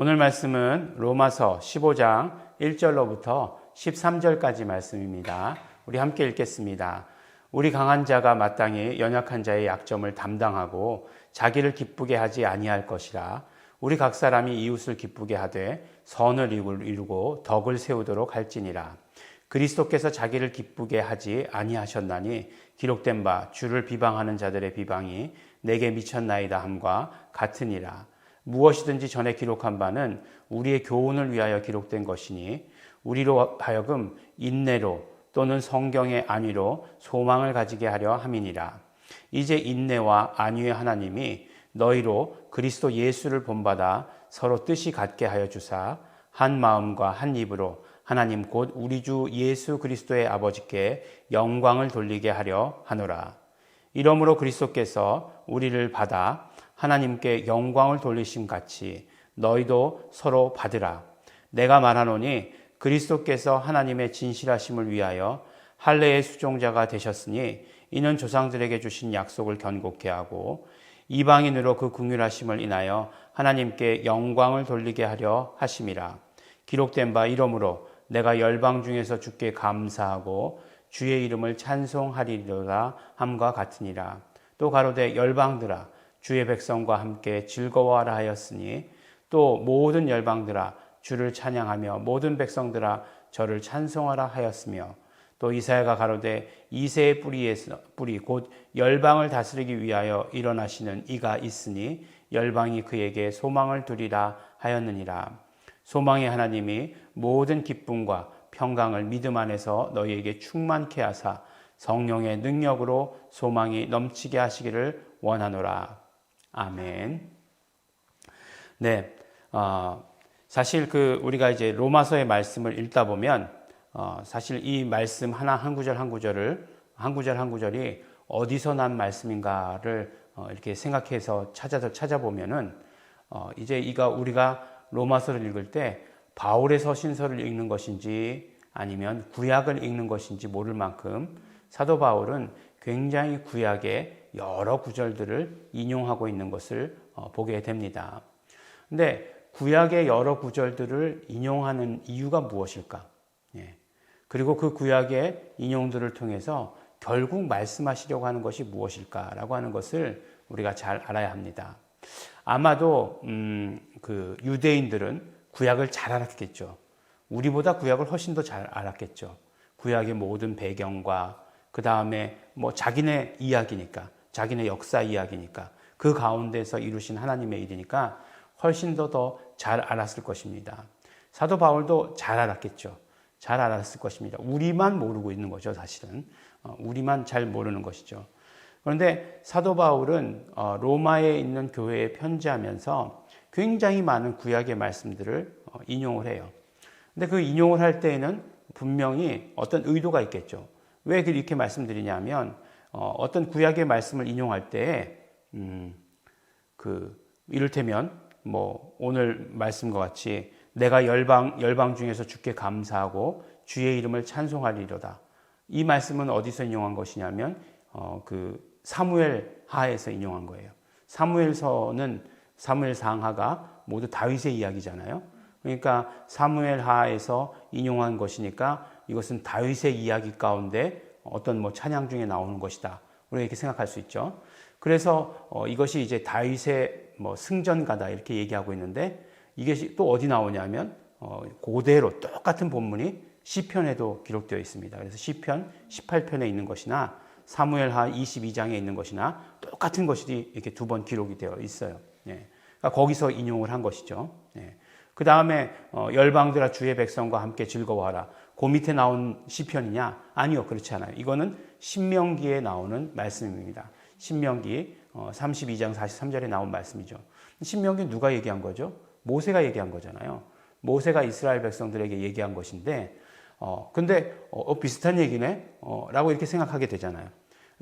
오늘 말씀은 로마서 15장 1절로부터 13절까지 말씀입니다. 우리 함께 읽겠습니다. 우리 강한 자가 마땅히 연약한 자의 약점을 담당하고 자기를 기쁘게 하지 아니할 것이라. 우리 각 사람이 이웃을 기쁘게 하되 선을 이루고 덕을 세우도록 할지니라. 그리스도께서 자기를 기쁘게 하지 아니하셨나니 기록된 바 주를 비방하는 자들의 비방이 내게 미쳤나이다 함과 같으니라. 무엇이든지 전에 기록한 바는 우리의 교훈을 위하여 기록된 것이니 우리로 하여금 인내로 또는 성경의 안위로 소망을 가지게 하려 함이니라. 이제 인내와 안위의 하나님이 너희로 그리스도 예수를 본받아 서로 뜻이 같게 하여 주사 한 마음과 한 입으로 하나님 곧 우리 주 예수 그리스도의 아버지께 영광을 돌리게 하려 하노라. 이러므로 그리스도께서 우리를 받아 하나님께 영광을 돌리심 같이 너희도 서로 받으라. 내가 말하노니 그리스도께서 하나님의 진실하심을 위하여 할례의 수종자가 되셨으니 이는 조상들에게 주신 약속을 견고케 하고 이방인으로 그 긍휼하심을 인하여 하나님께 영광을 돌리게 하려 하심이라. 기록된 바 이러므로 내가 열방 중에서 주께 감사하고 주의 이름을 찬송하리로다 함과 같으니라. 또 가로되 열방들아 주의 백성과 함께 즐거워하라 하였으니 또 모든 열방들아 주를 찬양하며 모든 백성들아 저를 찬송하라 하였으며 또 이사야가 가로되 이새의 뿌리 곧 열방을 다스리기 위하여 일어나시는 이가 있으니 열방이 그에게 소망을 두리라 하였느니라. 소망의 하나님이 모든 기쁨과 평강을 믿음 안에서 너희에게 충만케 하사 성령의 능력으로 소망이 넘치게 하시기를 원하노라. 아멘. 네, 사실 우리가 이제 로마서의 말씀을 읽다 보면 사실 이 말씀 한 구절 한 구절이 어디서 난 말씀인가를 이렇게 생각해서 찾아보면은 이제 우리가 로마서를 읽을 때 바울의 서신서를 읽는 것인지 아니면 구약을 읽는 것인지 모를 만큼 사도 바울은 굉장히 구약의 여러 구절들을 인용하고 있는 것을 보게 됩니다. 근데 구약의 여러 구절들을 인용하는 이유가 무엇일까? 그리고 그 구약의 인용들을 통해서 결국 말씀하시려고 하는 것이 무엇일까라고 하는 것을 우리가 잘 알아야 합니다. 아마도 유대인들은 구약을 잘 알았겠죠. 우리보다 구약을 훨씬 더 잘 알았겠죠. 구약의 모든 배경과 그 다음에 자기네 이야기니까, 자기네 역사 이야기니까, 그 가운데서 이루신 하나님의 일이니까 훨씬 더 잘 알았을 것입니다. 사도 바울도 잘 알았겠죠. 잘 알았을 것입니다. 우리만 모르고 있는 거죠, 사실은. 우리만 잘 모르는 것이죠. 그런데 사도 바울은 로마에 있는 교회에 편지하면서 굉장히 많은 구약의 말씀들을 인용을 해요. 근데 그 인용을 할 때에는 분명히 어떤 의도가 있겠죠. 왜 이렇게 말씀드리냐면 어떤 구약의 말씀을 인용할 때에 이를테면 오늘 말씀과 같이 내가 열방 중에서 주께 감사하고 주의 이름을 찬송하리로다. 이 말씀은 어디서 인용한 것이냐면 사무엘 하에서 인용한 거예요. 사무엘서는 사무엘 상하가 모두 다윗의 이야기잖아요. 그러니까 사무엘 하에서 인용한 것이니까 이것은 다윗의 이야기 가운데 어떤 찬양 중에 나오는 것이다. 우리가 이렇게 생각할 수 있죠. 그래서 이것이 이제 다윗의 승전가다 이렇게 얘기하고 있는데 이게 또 어디 나오냐면 그대로 똑같은 본문이 시편에도 기록되어 있습니다. 그래서 시편 18편에 있는 것이나 사무엘하 22장에 있는 것이나 똑같은 것이 이렇게 두 번 기록이 되어 있어요. 그러니까 거기서 인용을 한 것이죠. 그 다음에 열방들아 주의 백성과 함께 즐거워하라. 그 밑에 나온 시편이냐? 아니요, 그렇지 않아요. 이거는 신명기에 나오는 말씀입니다. 신명기 32장 43절에 나온 말씀이죠. 신명기 누가 얘기한 거죠? 모세가 얘기한 거잖아요. 모세가 이스라엘 백성들에게 얘기한 것인데 근데 비슷한 얘기네? 라고 이렇게 생각하게 되잖아요.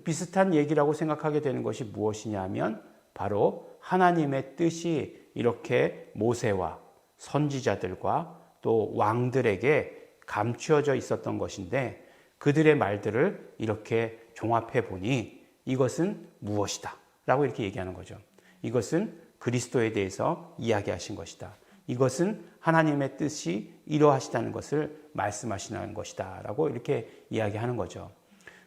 비슷한 얘기라고 생각하게 되는 것이 무엇이냐면 바로 하나님의 뜻이 이렇게 모세와 선지자들과 또 왕들에게 감추어져 있었던 것인데 그들의 말들을 이렇게 종합해 보니 이것은 무엇이다 라고 이렇게 얘기하는 거죠. 이것은 그리스도에 대해서 이야기하신 것이다. 이것은 하나님의 뜻이 이러하시다는 것을 말씀하시는 것이다 라고 이렇게 이야기하는 거죠.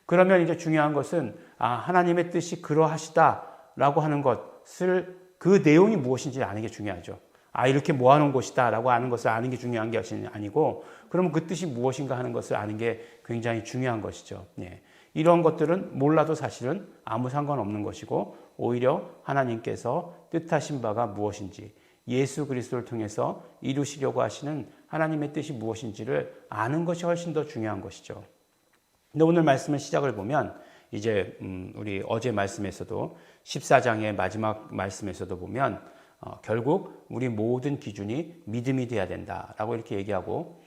그러면 이제 중요한 것은 하나님의 뜻이 그러하시다 라고 하는 것을 그 내용이 무엇인지 아는 게 중요하죠. 이렇게 모아놓은 것이다 라고 아는 것을 아는 게 중요한 게 아니고, 그러면 그 뜻이 무엇인가 하는 것을 아는 게 굉장히 중요한 것이죠. 이런 것들은 몰라도 사실은 아무 상관없는 것이고, 오히려 하나님께서 뜻하신 바가 무엇인지, 예수 그리스도를 통해서 이루시려고 하시는 하나님의 뜻이 무엇인지를 아는 것이 훨씬 더 중요한 것이죠. 근데 오늘 말씀의 시작을 보면 이제 우리 어제 말씀에서도 14장의 마지막 말씀에서도 보면 결국 우리 모든 기준이 믿음이 돼야 된다라고 이렇게 얘기하고,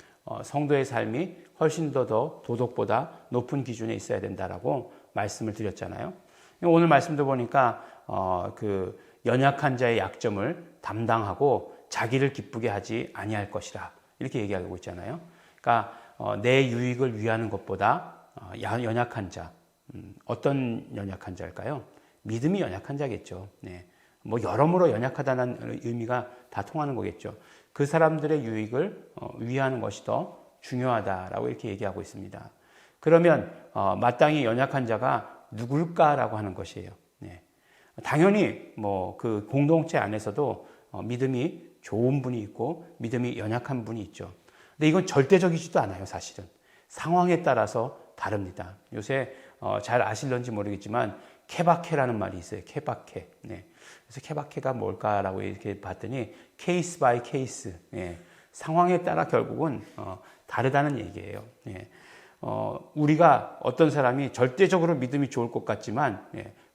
성도의 삶이 훨씬 더 도덕보다 높은 기준에 있어야 된다라고 말씀을 드렸잖아요. 오늘 말씀도 보니까 그 연약한 자의 약점을 담당하고 자기를 기쁘게 하지 아니할 것이라 이렇게 얘기하고 있잖아요. 그러니까 내 유익을 위하는 것보다 연약한 자, 어떤 연약한 자일까요? 믿음이 연약한 자겠죠. 뭐 여러모로 연약하다는 의미가 다 통하는 거겠죠. 그 사람들의 유익을 위하는 것이 더 중요하다라고 이렇게 얘기하고 있습니다. 그러면 마땅히 연약한 자가 누굴까라고 하는 것이에요. 당연히 뭐 그 공동체 안에서도 믿음이 좋은 분이 있고 믿음이 연약한 분이 있죠. 근데 이건 절대적이지도 않아요, 사실은. 상황에 따라서 다릅니다. 요새 잘 아실런지 모르겠지만 케바케라는 말이 있어요. 케바케. 그래서 케바케가 뭘까라고 이렇게 봤더니 케이스 바이 케이스. 상황에 따라 결국은 다르다는 얘기예요. 우리가 어떤 사람이 절대적으로 믿음이 좋을 것 같지만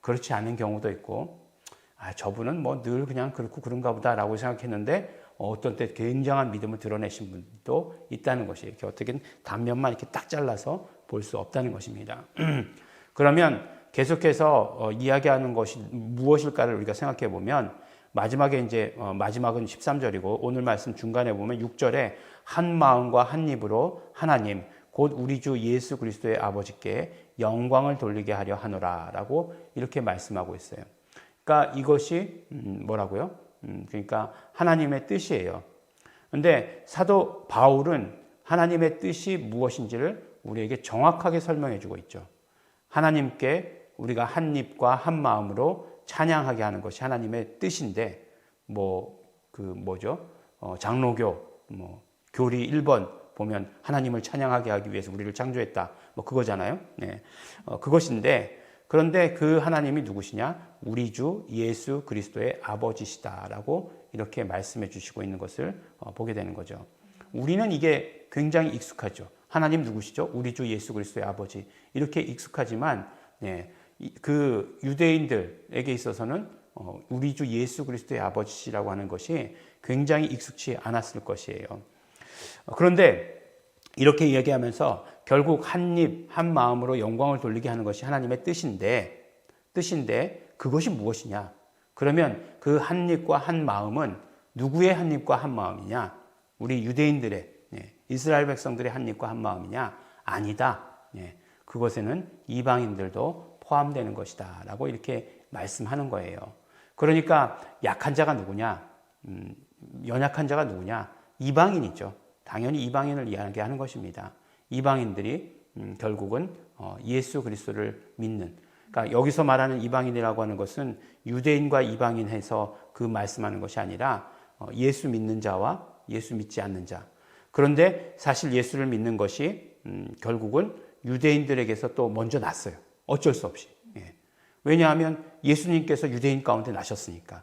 그렇지 않은 경우도 있고, 저분은 뭐 늘 그냥 그렇고 그런가 보다라고 생각했는데 어떤 때 굉장한 믿음을 드러내신 분도 있다는 것이에요. 이렇게 어떻게 단면만 이렇게 딱 잘라서 볼 수 없다는 것입니다. 그러면 계속해서 이야기하는 것이 무엇일까를 우리가 생각해 보면, 마지막에 이제 마지막은 13절이고 오늘 말씀 중간에 보면 6절에 한 마음과 한 입으로 하나님 곧 우리 주 예수 그리스도의 아버지께 영광을 돌리게 하려 하노라라고 이렇게 말씀하고 있어요. 그러니까 이것이 뭐라고요? 그러니까 하나님의 뜻이에요. 그런데 사도 바울은 하나님의 뜻이 무엇인지를 우리에게 정확하게 설명해 주고 있죠. 하나님께 우리가 한 입과 한 마음으로 찬양하게 하는 것이 하나님의 뜻인데, 장로교, 교리 1번 보면 하나님을 찬양하게 하기 위해서 우리를 창조했다. 그거잖아요. 그것인데, 그런데 그 하나님이 누구시냐? 우리 주 예수 그리스도의 아버지시다라고 이렇게 말씀해 주시고 있는 것을 보게 되는 거죠. 우리는 이게 굉장히 익숙하죠. 하나님 누구시죠? 우리 주 예수 그리스도의 아버지. 이렇게 익숙하지만 그 유대인들에게 있어서는 우리 주 예수 그리스도의 아버지시라고 하는 것이 굉장히 익숙치 않았을 것이에요. 그런데 이렇게 이야기하면서 결국 한 입, 한 마음으로 영광을 돌리게 하는 것이 하나님의 뜻인데 그것이 무엇이냐? 그러면 그 한 입과 한 마음은 누구의 한 입과 한 마음이냐? 우리 유대인들의, 이스라엘 백성들의 한 입과 한 마음이냐? 아니다. 그것에는 이방인들도 포함되는 것이다 라고 이렇게 말씀하는 거예요. 그러니까 약한 자가 누구냐? 연약한 자가 누구냐? 이방인이죠. 당연히 이방인을 이야기하는 것입니다. 이방인들이 결국은 예수 그리스도를 믿는, 그러니까 여기서 말하는 이방인이라고 하는 것은 유대인과 이방인 해서 그 말씀하는 것이 아니라 예수 믿는 자와 예수 믿지 않는 자. 그런데 사실 예수를 믿는 것이 결국은 유대인들에게서 또 먼저 났어요. 어쩔 수 없이. 왜냐하면 예수님께서 유대인 가운데 나셨으니까.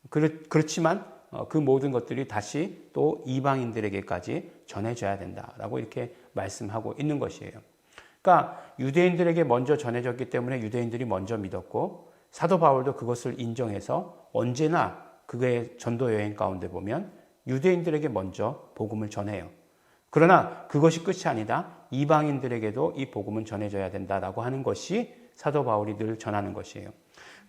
그렇지만 그 모든 것들이 다시 또 이방인들에게까지 전해져야 된다라고 이렇게 말씀하고 있는 것이에요. 그러니까 유대인들에게 먼저 전해졌기 때문에 유대인들이 먼저 믿었고, 사도 바울도 그것을 인정해서 언제나 그의 전도 여행 가운데 보면 유대인들에게 먼저 복음을 전해요. 그러나 그것이 끝이 아니다. 이방인들에게도 이 복음은 전해져야 된다라고 하는 것이 사도 바울이 늘 전하는 것이에요.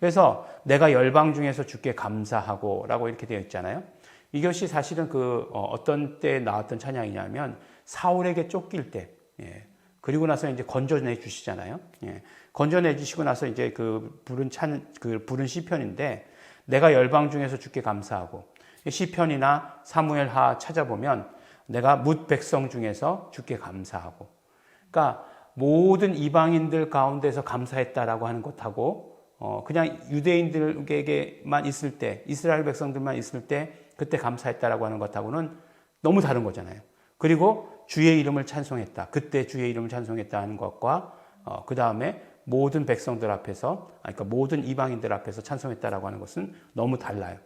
그래서 내가 열방 중에서 주께 감사하고 라고 이렇게 되어 있잖아요. 이것이 사실은 어떤 때 나왔던 찬양이냐면 사울에게 쫓길 때, 그리고 나서 이제 건져내 주시잖아요. 건져내 주시고 나서 이제 부른 시편인데, 내가 열방 중에서 주께 감사하고, 시편이나 사무엘하 찾아보면 내가 뭇 백성 중에서 주께 감사하고, 그러니까 모든 이방인들 가운데서 감사했다라고 하는 것하고 그냥 유대인들에게만 있을 때, 이스라엘 백성들만 있을 때 그때 감사했다라고 하는 것하고는 너무 다른 거잖아요. 그리고 주의 이름을 찬송했다, 그때 주의 이름을 찬송했다 하는 것과 그 다음에 모든 백성들 앞에서, 그러니까 모든 이방인들 앞에서 찬송했다라고 하는 것은 너무 달라요.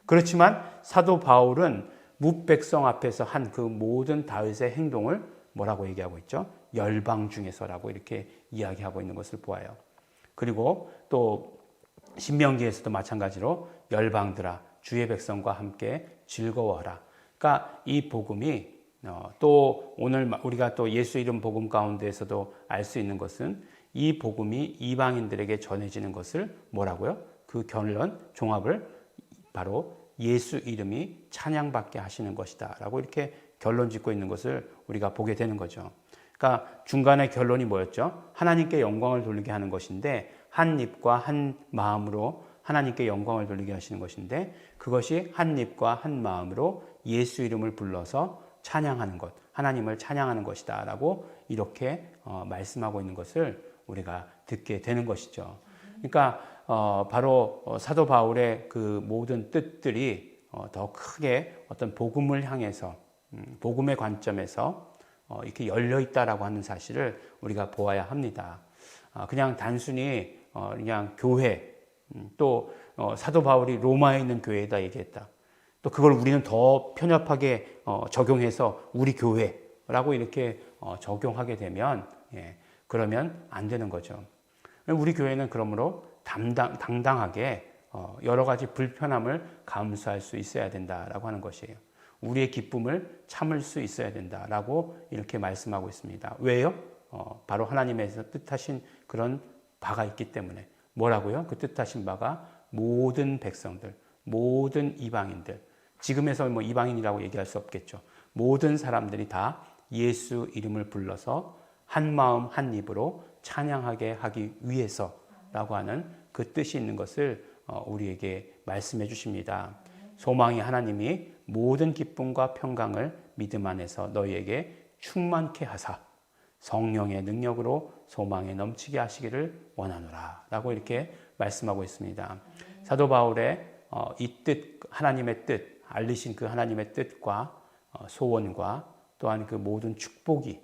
그렇지만 사도 바울은 뭇 백성 앞에서 한 그 모든 다윗의 행동을 뭐라고 얘기하고 있죠? 열방 중에서라고 이렇게 이야기하고 있는 것을 보아요. 그리고 또 신명기에서도 마찬가지로 열방들아 주의 백성과 함께 즐거워하라. 그러니까 이 복음이 또 오늘 우리가 또 예수 이름 복음 가운데에서도 알 수 있는 것은 이 복음이 이방인들에게 전해지는 것을 뭐라고요? 그 결론, 종합을 바로 예수 이름이 찬양받게 하시는 것이다 라고 이렇게 결론 짓고 있는 것을 우리가 보게 되는 거죠. 그러니까 중간에 결론이 뭐였죠? 하나님께 영광을 돌리게 하는 것인데, 한 입과 한 마음으로 하나님께 영광을 돌리게 하시는 것인데, 그것이 한 입과 한 마음으로 예수 이름을 불러서 찬양하는 것, 하나님을 찬양하는 것이다 라고 이렇게 말씀하고 있는 것을 우리가 듣게 되는 것이죠. 그러니까 바로 사도 바울의 그 모든 뜻들이 더 크게 어떤 복음을 향해서, 복음의 관점에서 이렇게 열려 있다라고 하는 사실을 우리가 보아야 합니다. 그냥 단순히 그냥 교회, 또 사도 바울이 로마에 있는 교회에다 얘기했다, 또 그걸 우리는 더 편협하게 적용해서 우리 교회라고 이렇게 적용하게 되면, 그러면 안 되는 거죠. 우리 교회는 그러므로 당당하게 여러 가지 불편함을 감수할 수 있어야 된다라고 하는 것이에요. 우리의 기쁨을 참을 수 있어야 된다라고 이렇게 말씀하고 있습니다. 왜요? 바로 하나님에서 뜻하신 그런 바가 있기 때문에. 뭐라고요? 그 뜻하신 바가 모든 백성들, 모든 이방인들, 지금에서 뭐 이방인이라고 얘기할 수 없겠죠. 모든 사람들이 다 예수 이름을 불러서 한 마음 한 입으로 찬양하게 하기 위해서라고 하는 그 뜻이 있는 것을 우리에게 말씀해 주십니다. 소망이 하나님이 모든 기쁨과 평강을 믿음 안에서 너희에게 충만케 하사 성령의 능력으로 소망에 넘치게 하시기를 원하노라 라고 이렇게 말씀하고 있습니다. 사도 바울의 이 뜻, 하나님의 뜻, 알리신 그 하나님의 뜻과 소원과 또한 그 모든 축복이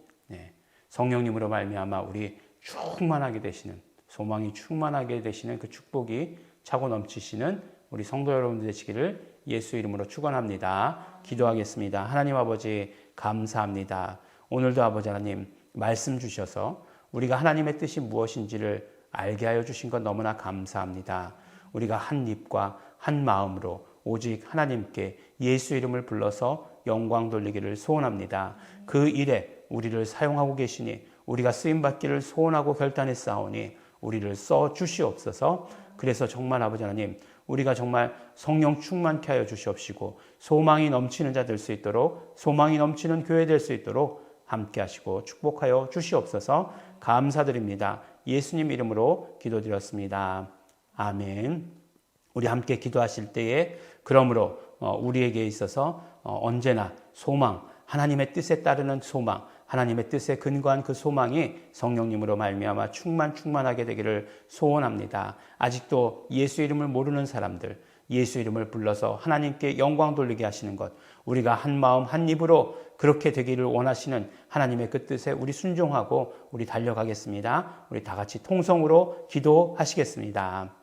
성령님으로 말미암아 우리 충만하게 되시는, 소망이 충만하게 되시는 그 축복이 차고 넘치시는 우리 성도 여러분들 되시기를 예수 이름으로 축원합니다. 기도하겠습니다. 하나님 아버지 감사합니다. 오늘도 아버지 하나님 말씀 주셔서 우리가 하나님의 뜻이 무엇인지를 알게 하여 주신 것 너무나 감사합니다. 우리가 한 입과 한 마음으로 오직 하나님께 예수 이름을 불러서 영광 돌리기를 소원합니다. 그 일에 우리를 사용하고 계시니 우리가 쓰임받기를 소원하고 결단했사오니 우리를 써 주시옵소서. 그래서 정말 아버지 하나님, 우리가 정말 성령 충만케 하여 주시옵시고 소망이 넘치는 자 될 수 있도록, 소망이 넘치는 교회 될 수 있도록 함께 하시고 축복하여 주시옵소서. 감사드립니다. 예수님 이름으로 기도드렸습니다. 아멘. 우리 함께 기도하실 때에 그러므로 우리에게 있어서 언제나 소망, 하나님의 뜻에 따르는 소망, 하나님의 뜻에 근거한 그 소망이 성령님으로 말미암아 충만하게 되기를 소원합니다. 아직도 예수 이름을 모르는 사람들, 예수 이름을 불러서 하나님께 영광 돌리게 하시는 것, 우리가 한 마음 한 입으로 그렇게 되기를 원하시는 하나님의 그 뜻에 우리 순종하고 우리 달려가겠습니다. 우리 다 같이 통성으로 기도하시겠습니다.